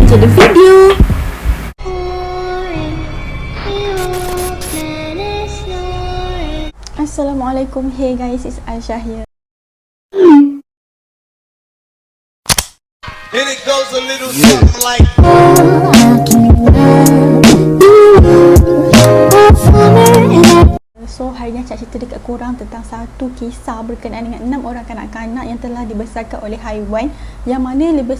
saja the video. Assalamualaikum, hey guys, it's Aisyah here. And it goes a little something like So hari ni Cak cerita dekat korang tentang satu kisah berkenaan dengan 6 orang kanak-kanak yang telah dibesarkan oleh haiwan, yang mana lebih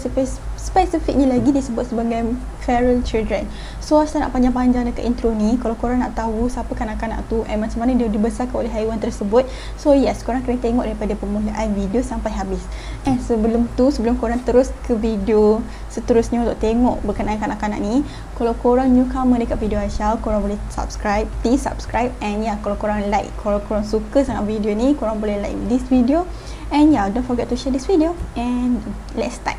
spesifiknya lagi disebut sebagai feral children. So saya nak panjang-panjang dekat intro ni. Kalau korang nak tahu siapa kanak-kanak tu macam mana dia dibesarkan oleh haiwan tersebut, so yes, korang kena tengok daripada permulaan video sampai habis. Sebelum korang terus ke video seterusnya untuk tengok berkenaan kanak-kanak ni, kalau korang newcomer dekat video Aisyah, korang boleh please subscribe, and kalau korang like, kalau korang suka sangat video ni, korang boleh like this video, and don't forget to share this video, and let's start.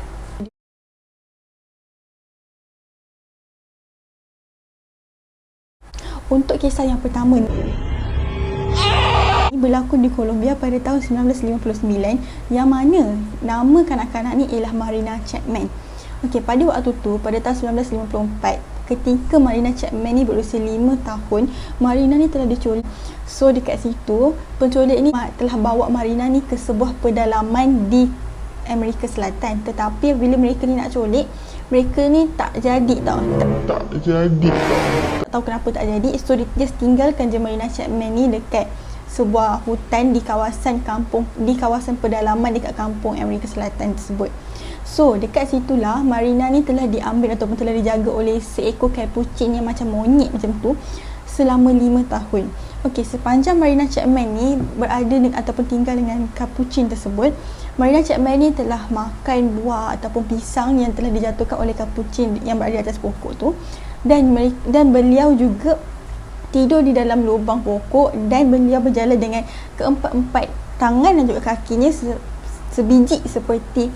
Untuk kisah yang pertama ni berlaku di Colombia pada tahun 1959, yang mana nama kanak-kanak ni ialah Marina Chapman. Pada waktu tu, pada tahun 1954, ketika Marina Chapman ni berusia 5 tahun, Marina ni telah diculik. So dekat situ, penculik ni telah bawa Marina ni ke sebuah pedalaman di Amerika Selatan. Tetapi bila mereka ni nak culik, mereka ni tak jadi tau. Tak tahu kenapa tak jadi. So dia just tinggalkan je Marina Chapman ni dekat sebuah hutan di kawasan pedalaman dekat kampung Amerika Selatan tersebut. So dekat situlah Marina ni telah diambil ataupun telah dijaga oleh seekor capuchin yang macam monyet macam tu selama 5 tahun. Sepanjang Marina Chapman ni berada ataupun tinggal dengan capuchin tersebut, Marina Chapman ni telah makan buah ataupun pisang yang telah dijatuhkan oleh capuchin yang berada di atas pokok tu, dan beliau juga tidur di dalam lubang pokok, dan beliau berjalan dengan keempat-empat tangan dan juga kakinya sebiji seperti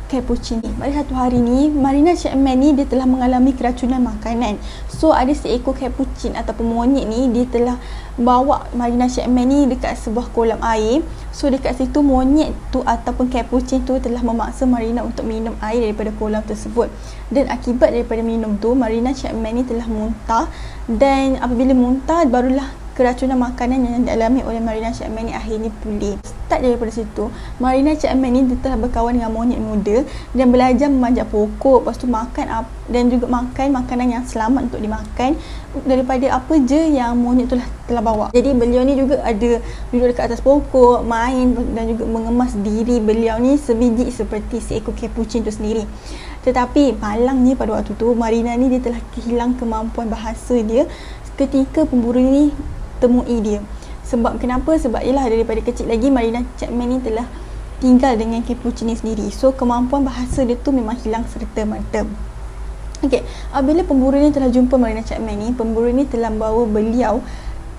capuchin ni. Pada satu hari ni, Marina Chapman ni dia telah mengalami keracunan makanan. So ada seekor capuchin ataupun monyet ni, dia telah bawa Marina Chapman ni dekat sebuah kolam air. So dekat situ monyet tu ataupun capuchin tu telah memaksa Marina untuk minum air daripada kolam tersebut. Dan akibat daripada minum tu, Marina Chapman ni telah muntah, dan apabila muntah barulah keracunan makanan yang dialami oleh Marina Chapman ni akhirnya pulih. Start daripada situ, Marina Chapman ni telah berkawan dengan monyet muda dan belajar memanjat pokok, lepas tu makan dan juga makan makanan yang selamat untuk dimakan daripada apa je yang monyet tu telah bawa. Jadi beliau ni juga ada duduk dekat atas pokok, main dan juga mengemas diri beliau ni sebiji seperti seekor capuchin tu sendiri. Tetapi malangnya pada waktu tu, Marina ni dia telah kehilang kemampuan bahasa dia ketika pemburu ni temui dia. Sebab kenapa? Sebab ialah daripada kecil lagi Marina Chapman ni telah tinggal dengan capuchin ni sendiri. So kemampuan bahasa dia tu memang hilang serta-merta. Apabila pemburu ni telah jumpa Marina Chapman ni, pemburu ni telah bawa beliau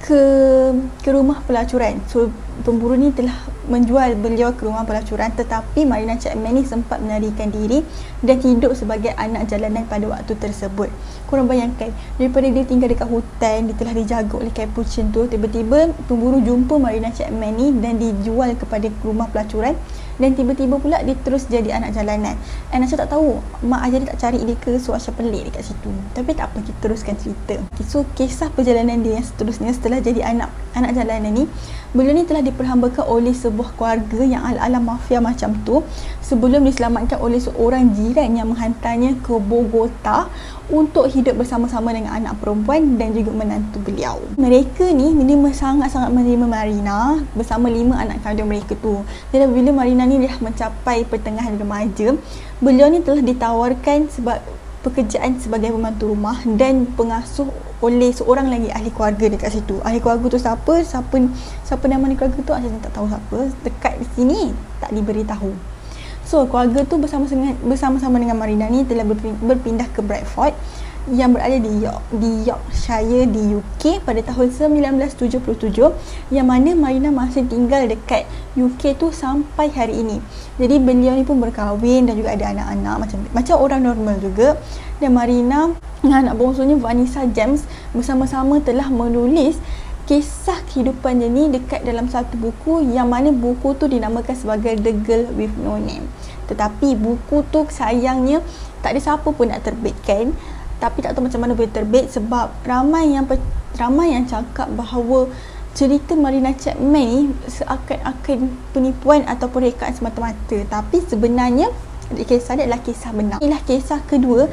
ke rumah pelacuran. So pemburu ni telah menjual beliau ke rumah pelacuran, tetapi Marina Chapman ni sempat melarikan diri dan hidup sebagai anak jalanan pada waktu tersebut. Korang bayangkan, daripada dia tinggal dekat hutan, dia telah dijaga oleh capuchin tu, tiba-tiba pemburu jumpa Marina Chapman ni dan dijual kepada rumah pelacuran, dan tiba-tiba pula dia terus jadi anak jalanan. And Aisyah tak tahu mak ayah dia tak cari dia ke, so Aisyah pelik dekat situ. Tapi tak apa, kita teruskan cerita. So kisah perjalanan dia yang seterusnya setelah jadi anak jalanan ni, beliau ni telah diperhambakan oleh sebuah keluarga yang ala-ala mafia macam tu, sebelum diselamatkan oleh seorang jiran yang menghantarnya ke Bogota untuk hidup bersama-sama dengan anak perempuan dan juga menantu beliau. Mereka ni sangat-sangat menerima Marina bersama 5 anak kandung mereka tu. Jadi bila Marina ni dah mencapai pertengahan remaja, beliau ni telah ditawarkan sebab pekerjaan sebagai pembantu rumah dan pengasuh oleh seorang lagi ahli keluarga dekat situ. Ahli keluarga tu siapa nama ahli keluarga tu Aisyah tak tahu siapa. Dekat sini tak diberitahu. So keluarga tu bersama-sama dengan Marina ni telah berpindah ke Bradford yang berada di Yorkshire di UK pada tahun 1977, yang mana Marina masih tinggal dekat UK tu sampai hari ini. Jadi beliau ni pun berkahwin dan juga ada anak-anak macam orang normal juga. Dan Marina dengan anak bongsunya Vanessa James bersama-sama telah menulis kisah kehidupan dia ni dekat dalam satu buku, yang mana buku tu dinamakan sebagai The Girl with No Name. Tetapi buku tu sayangnya tak ada siapa pun nak terbitkan. Tapi tak tahu macam mana boleh terbit sebab ramai yang cakap bahawa cerita Marina Chapman ni seakan-akan penipuan ataupun rekaan semata-mata. Tapi sebenarnya kisah dia adalah kisah benar. Inilah kisah kedua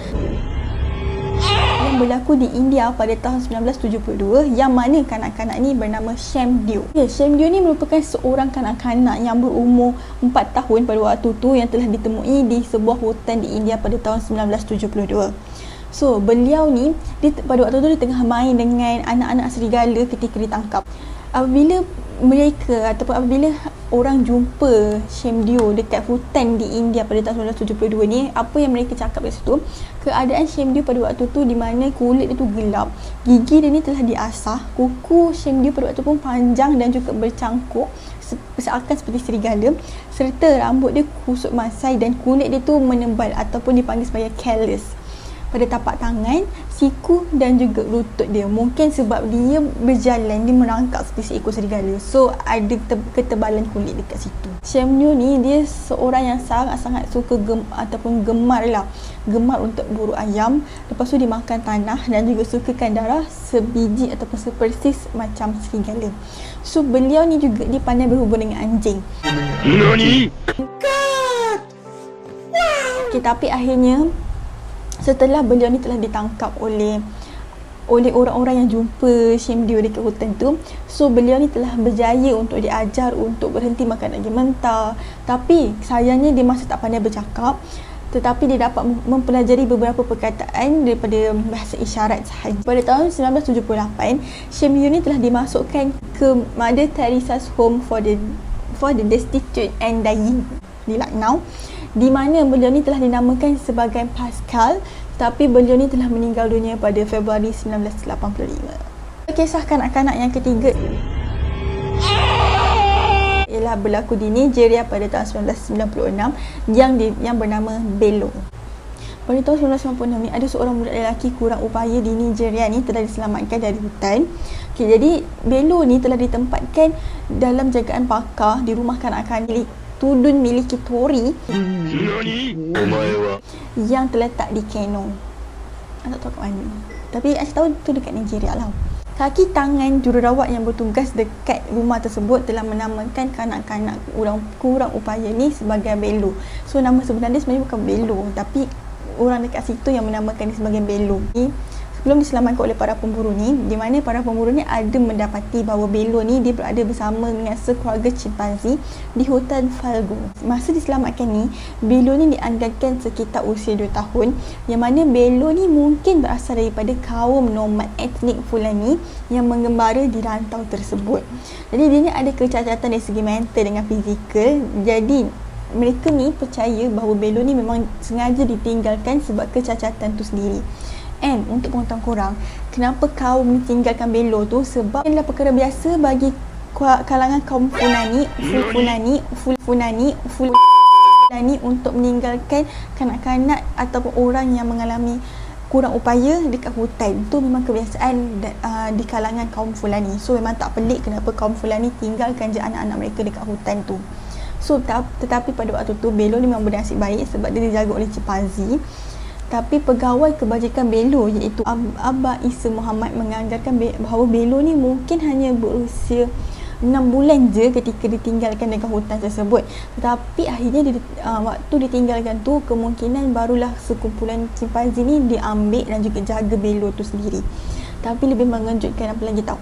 yang berlaku di India pada tahun 1972 yang mana kanak-kanak ni bernama Shem Deo. Shem Deo ni merupakan seorang kanak-kanak yang berumur 4 tahun pada waktu tu yang telah ditemui di sebuah hutan di India pada tahun 1972. So, beliau ni pada waktu tu dia tengah main dengan anak-anak serigala ketika ditangkap. Apabila orang jumpa Shem Deo dekat hutan di India pada tahun 1972 ni, apa yang mereka cakap kat situ, keadaan Shem Deo pada waktu tu di mana kulit dia tu gelap, gigi dia ni telah diasah, kuku Shem Deo pada waktu pun panjang dan juga bercangkuk seakan seperti serigala, serta rambut dia kusut masai dan kulit dia tu menebal ataupun dipanggil sebagai callus pada tapak tangan, siku dan juga lutut dia. Mungkin sebab dia berjalan, dia merangkak seperti seekor serigala. So, ada ketebalan kulit dekat situ. Shem Deo ni, dia seorang yang sangat-sangat suka gemar untuk buru ayam. Lepas tu dia makan tanah dan juga sukakan darah sebiji ataupun sepersis macam serigala. So, beliau ni juga dia pandai berhubung dengan anjing. Nani? Okay, tapi akhirnya setelah beliau ni telah ditangkap oleh orang-orang yang jumpa Shem Deo dekat hutan tu, so beliau ni telah berjaya untuk diajar untuk berhenti makan daging mentah. Tapi sayangnya dia masih tak pandai bercakap, tetapi dia dapat mempelajari beberapa perkataan daripada bahasa isyarat sahaja. Pada tahun 1978, Shem Deo ni telah dimasukkan ke Mother Teresa's Home for the Destitute and Dying di Lucknow, di mana beliau ni telah dinamakan sebagai Pascal, tapi beliau ni telah meninggal dunia pada Februari 1985. Kisah kanak-kanak yang ketiga ialah berlaku di Nigeria pada tahun 1996 yang bernama Bello. Pada tahun 1996 ni ada seorang budak lelaki kurang upaya di Nigeria ni telah diselamatkan dari hutan. Okay, jadi Bello ni telah ditempatkan dalam jagaan pakar di rumah kanak-kanak Tudun milik Tori yang terletak di Kano. Tak tahu kat mana, tapi saya tahu tu dekat Nigeria lah. Kaki tangan jururawat yang bertugas dekat rumah tersebut telah menamakan kanak-kanak kurang upaya ni sebagai Bello. So, nama sebenarnya sebenarnya bukan Bello, tapi orang dekat situ yang menamakan dia sebagai Bello. Sebelum diselamatkan oleh para pemburu ni, di mana para pemburu ni ada mendapati bahawa Bello ni dia berada bersama dengan sekeluarga chimpanzee di hutan Falgo. Masa diselamatkan ni, Bello ni dianggarkan sekitar usia 2 tahun, yang mana Bello ni mungkin berasal daripada kaum nomad etnik Fulani yang mengembara di rantau tersebut. Jadi dia ni ada kecacatan dari segi mental dengan fizikal. Jadi mereka ni percaya bahawa Bello ni memang sengaja ditinggalkan sebab kecacatan tu sendiri. And untuk pengetahuan korang, kenapa kaum ni tinggalkan Bello tu? Sebab ini adalah perkara biasa bagi kalangan kaum Fulani untuk meninggalkan kanak-kanak ataupun orang yang mengalami kurang upaya dekat hutan. Tu memang kebiasaan di kalangan kaum Fulani. So memang tak pelik kenapa kaum Fulani tinggalkan je anak-anak mereka dekat hutan tu. So tetapi pada waktu tu Bello ni memang bernasib baik sebab dia dijaga oleh chimpanzee. Tapi pegawai kebajikan Bello iaitu Abah Isa Muhammad menganggarkan bahawa Bello ni mungkin hanya berusia 6 bulan je ketika ditinggalkan dekat hutan tersebut. Tetapi akhirnya waktu ditinggalkan tu, kemungkinan barulah sekumpulan chimpanzee ni diambil dan juga jaga Bello tu sendiri. Tapi lebih mengejutkan apa lagi tahu,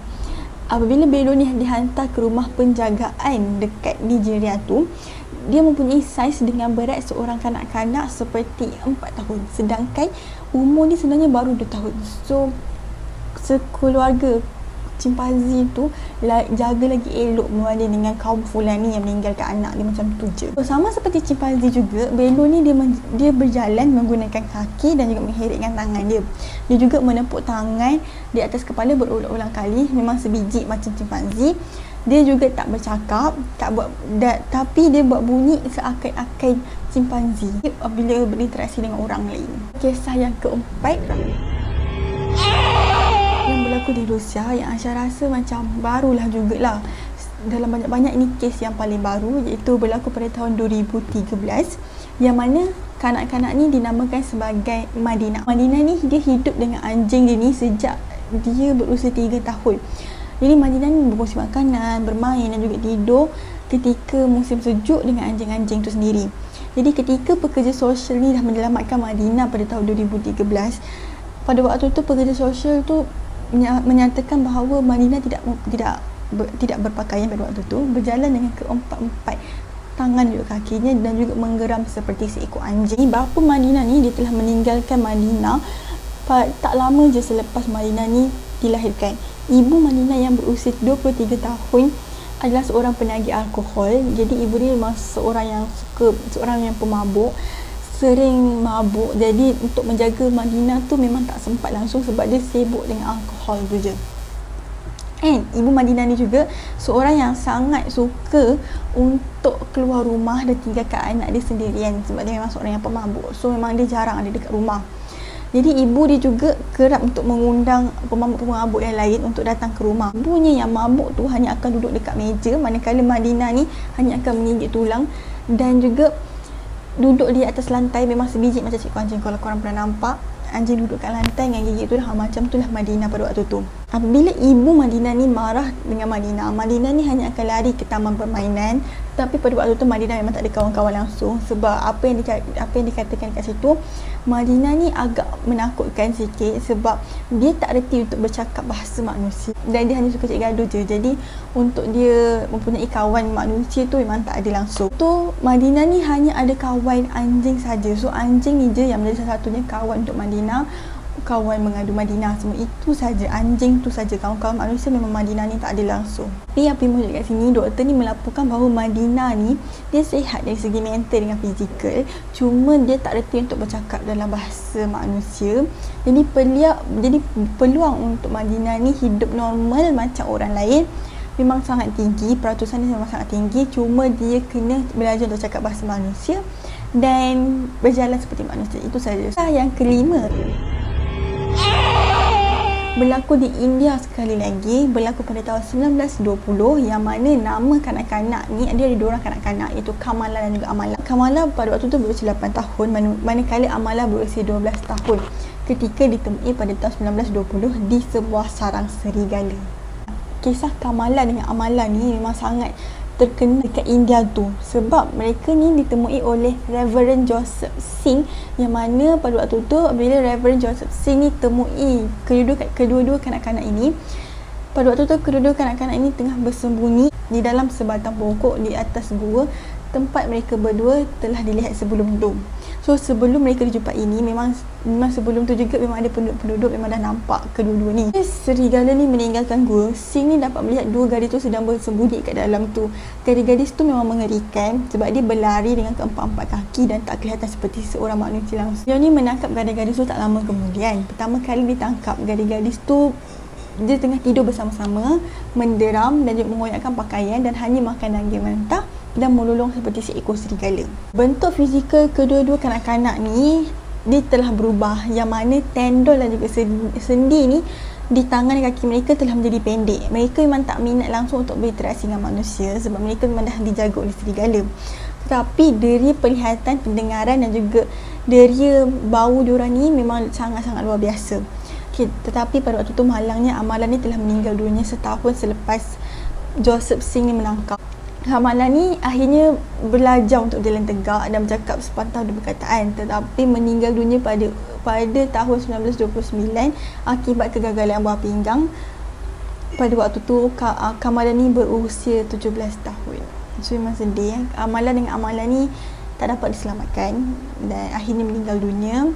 apabila Bello ni dihantar ke rumah penjagaan dekat Nigeria tu, dia mempunyai saiz dengan berat seorang kanak-kanak seperti 4 tahun, sedangkan umur ni sebenarnya baru 2 tahun. So sekeluarga chimpanzee tu jaga lagi elok berbanding dengan kaum Fulani yang meninggalkan anak dia macam tu je. So, sama seperti chimpanzee juga, Bello ni dia berjalan menggunakan kaki dan juga mengherikkan tangan dia. Dia juga menepuk tangan di atas kepala berulang-ulang kali, memang sebiji macam chimpanzee. Dia juga tak bercakap, tapi dia buat bunyi seakan-akan chimpanzee apabila berinteraksi dengan orang lain. Kisah yang keempat yang berlaku di Rusia yang Aisyah rasa macam barulah jugalah. dalam banyak-banyak ini kes yang paling baru, iaitu berlaku pada tahun 2013, yang mana kanak-kanak ni dinamakan sebagai Madinah. Madinah ni dia hidup dengan anjing dia ni sejak dia berusia 3 tahun. Jadi Madinah ni berkongsi makanan, bermain dan juga tidur ketika musim sejuk dengan anjing-anjing tu sendiri. Jadi ketika pekerja sosial ni dah menyelamatkan Madinah pada tahun 2013, pada waktu tu pekerja sosial tu menyatakan bahawa Madinah tidak berpakaian pada waktu tu, berjalan dengan keempat-empat tangan juga kakinya dan juga menggeram seperti seekor anjing. Bapa Madinah ni dia telah meninggalkan Madinah tak lama je selepas Madinah ni dilahirkan. Ibu Madinah yang berusia 23 tahun adalah seorang penagih alkohol. Jadi ibu dia memang seorang yang pemabuk, sering mabuk. Jadi untuk menjaga Madinah tu memang tak sempat langsung sebab dia sibuk dengan alkohol tu je. And ibu Madinah ni juga seorang yang sangat suka untuk keluar rumah dan tinggalkan anak dia sendirian sebab dia memang seorang yang pemabuk. So memang dia jarang ada dekat rumah. Jadi ibu dia juga kerap untuk mengundang pemabuk-pemabuk yang lain untuk datang ke rumah. Ibunya yang mabuk tu hanya akan duduk dekat meja, manakala Madinah ni hanya akan menggigit tulang dan juga duduk di atas lantai. Memang sebiji macam cikgu anjing. Kalau korang pernah nampak anjing duduk kat lantai dengan gigit tulang, macam itulah Madinah pada waktu tu. Apabila ibu Madinah ni marah dengan Madinah ni hanya akan lari ke taman permainan. Tapi pada waktu tu Madinah memang tak ada kawan-kawan langsung sebab apa yang dikatakan kat situ, Madinah ni agak menakutkan sikit sebab dia tak reti untuk bercakap bahasa manusia dan dia hanya suka cari gaduh je. Jadi untuk dia mempunyai kawan manusia tu memang tak ada langsung. Tu Madinah ni hanya ada kawan anjing saja. So anjing ni je yang menjadi salah satunya kawan untuk Madinah, kawan mengadu Madinah. Semua itu saja, anjing tu saja. Kawan-kawan manusia memang Madinah ni tak ada langsung. Tapi apa yang muncul kat sini, doktor ni melaporkan bahawa Madinah ni dia sihat dari segi mental dengan fizikal, cuma dia tak reti untuk bercakap dalam bahasa manusia. Jadi peluang untuk Madinah ni hidup normal macam orang lain memang sangat tinggi, peratusan dia memang sangat tinggi, cuma dia kena belajar untuk cakap bahasa manusia dan berjalan seperti manusia. Itu saja. Yang kelima, berlaku di India sekali lagi, berlaku pada tahun 1920, yang mana nama kanak-kanak ni dia ada dua orang kanak-kanak, iaitu Kamala dan juga Amala. Kamala pada waktu tu berusia 8 tahun, manakala Amala berusia 12 tahun ketika ditemui pada tahun 1920 di sebuah sarang serigala. Kisah Kamala dengan Amala ni memang sangat terkenal dekat India tu sebab mereka ni ditemui oleh Reverend Joseph Singh, yang mana pada waktu tu bila Reverend Joseph Singh ni temui kedua-dua kanak-kanak ini, pada waktu tu kedua-dua kanak-kanak ini tengah bersembunyi di dalam sebatang pokok di atas gua tempat mereka berdua telah dilihat sebelum tu. So sebelum mereka dijumpa ini memang sebelum tu juga memang ada penduduk memang dah nampak kedua-dua ni. Serigala ni meninggalkan gua. Sing ni dapat melihat dua gadis tu sedang bersembunyi kat dalam tu. Gadis-gadis tu memang mengerikan sebab dia berlari dengan keempat-empat kaki dan tak kelihatan seperti seorang manusia langsung. Dia ni menangkap gadis-gadis tu tak lama kemudian. Pertama kali ditangkap, gadis-gadis tu dia tengah tidur bersama-sama, menderam dan juga mengoyakkan pakaian dan hanya makan daging mentah dan melolong seperti seekor serigala. Bentuk fizikal kedua-dua kanak-kanak ni dia telah berubah, yang mana tendon dan juga sendi ni di tangan dan kaki mereka telah menjadi pendek. Mereka memang tak minat langsung untuk berinteraksi dengan manusia sebab mereka memang dah dijaga oleh serigala. Tetapi dari penglihatan, pendengaran dan juga dari bau diorang ni memang sangat-sangat luar biasa. Okay, tetapi pada waktu tu malangnya Amala ni telah meninggal dunia setahun selepas Joseph Singh ni menangkap. Amala ni akhirnya belajar untuk jalan tegak dan bercakap sepatah dua perkataan, tetapi meninggal dunia pada tahun 1929 akibat kegagalan buah pinggang. Pada waktu tu Kamala ni berusia 17 tahun. So memang sedih. Amala dengan Amala ni tak dapat diselamatkan dan akhirnya meninggal dunia.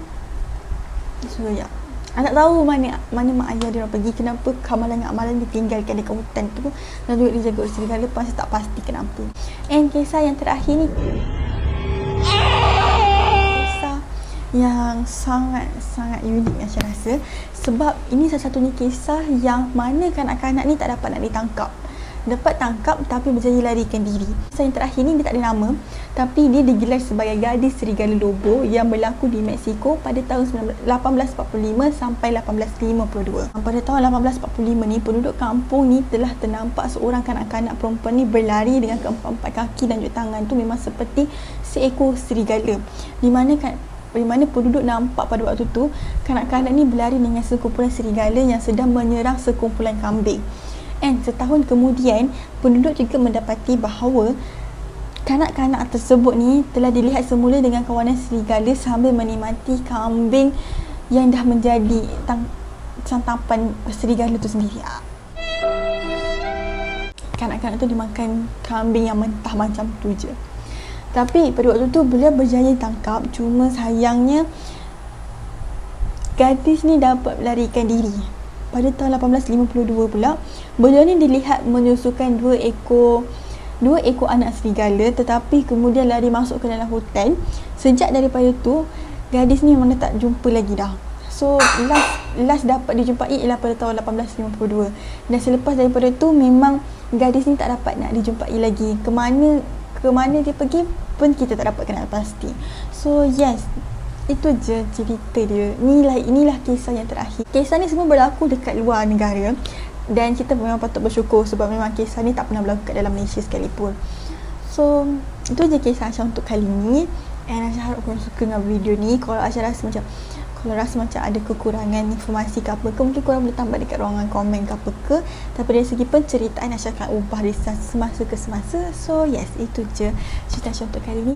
So ya, tak tahu mana mak ayah dia orang pergi, kenapa Kamala dengan Amala ditinggalkan dekat hutan tu dan juga dijaga oleh serigala, pasti tak pasti kenapa. And kisah yang terakhir ni kisah yang sangat unik saya rasa, sebab ini salah satunya kisah yang mana kanak-kanak ni tak dapat nak ditangkap dapat tangkap tapi berjaya larikan diri. Kisah yang terakhir ni dia tak ada nama, tapi dia digelar sebagai gadis serigala lobo yang berlaku di Mexico pada tahun 1845 sampai 1852. Pada tahun 1845 ni, penduduk kampung ni telah ternampak seorang kanak-kanak perempuan ni berlari dengan keempat-empat kaki dan juga tangan tu memang seperti seekor serigala. Di mana penduduk nampak pada waktu tu kanak-kanak ni berlari dengan sekumpulan serigala yang sedang menyerang sekumpulan kambing. And setahun kemudian, penduduk juga mendapati bahawa kanak-kanak tersebut ni telah dilihat semula dengan kawanan serigala sambil menikmati kambing yang dah menjadi santapan serigala tu sendiri. Kanak-kanak tu dimakan kambing yang mentah macam tu je. Tapi pada waktu tu beliau berjaya tangkap, cuma sayangnya gadis ni dapat melarikan diri. Pada tahun 1852 pula, beliau ni dilihat menyusukan dua ekor anak serigala, tetapi kemudian lari masuk ke dalam hutan. Sejak daripada tu, gadis ni memang tak jumpa lagi dah. So last dapat dijumpai ialah pada tahun 1852. Dan selepas daripada tu memang gadis ni tak dapat nak dijumpai lagi. Ke mana dia pergi pun kita tak dapat kenal pasti. So yes, itu je cerita dia. Inilah kisah yang terakhir. Kisah ni semua berlaku dekat luar negara dan kita memang patut bersyukur sebab memang kisah ni tak pernah berlaku kat dalam Malaysia sekalipun. So itu je kisah Aisyah untuk kali ni. And Aisyah harap korang suka dengan video ni. Kalau Aisyah rasa macam ada kekurangan informasi ke apa ke, mungkin korang boleh tambah dekat ruangan komen ke apa ke. Tapi dari segi penceritaan Aisyah akan ubah semasa ke semasa. So yes, itu je cerita Aisyah untuk kali ni.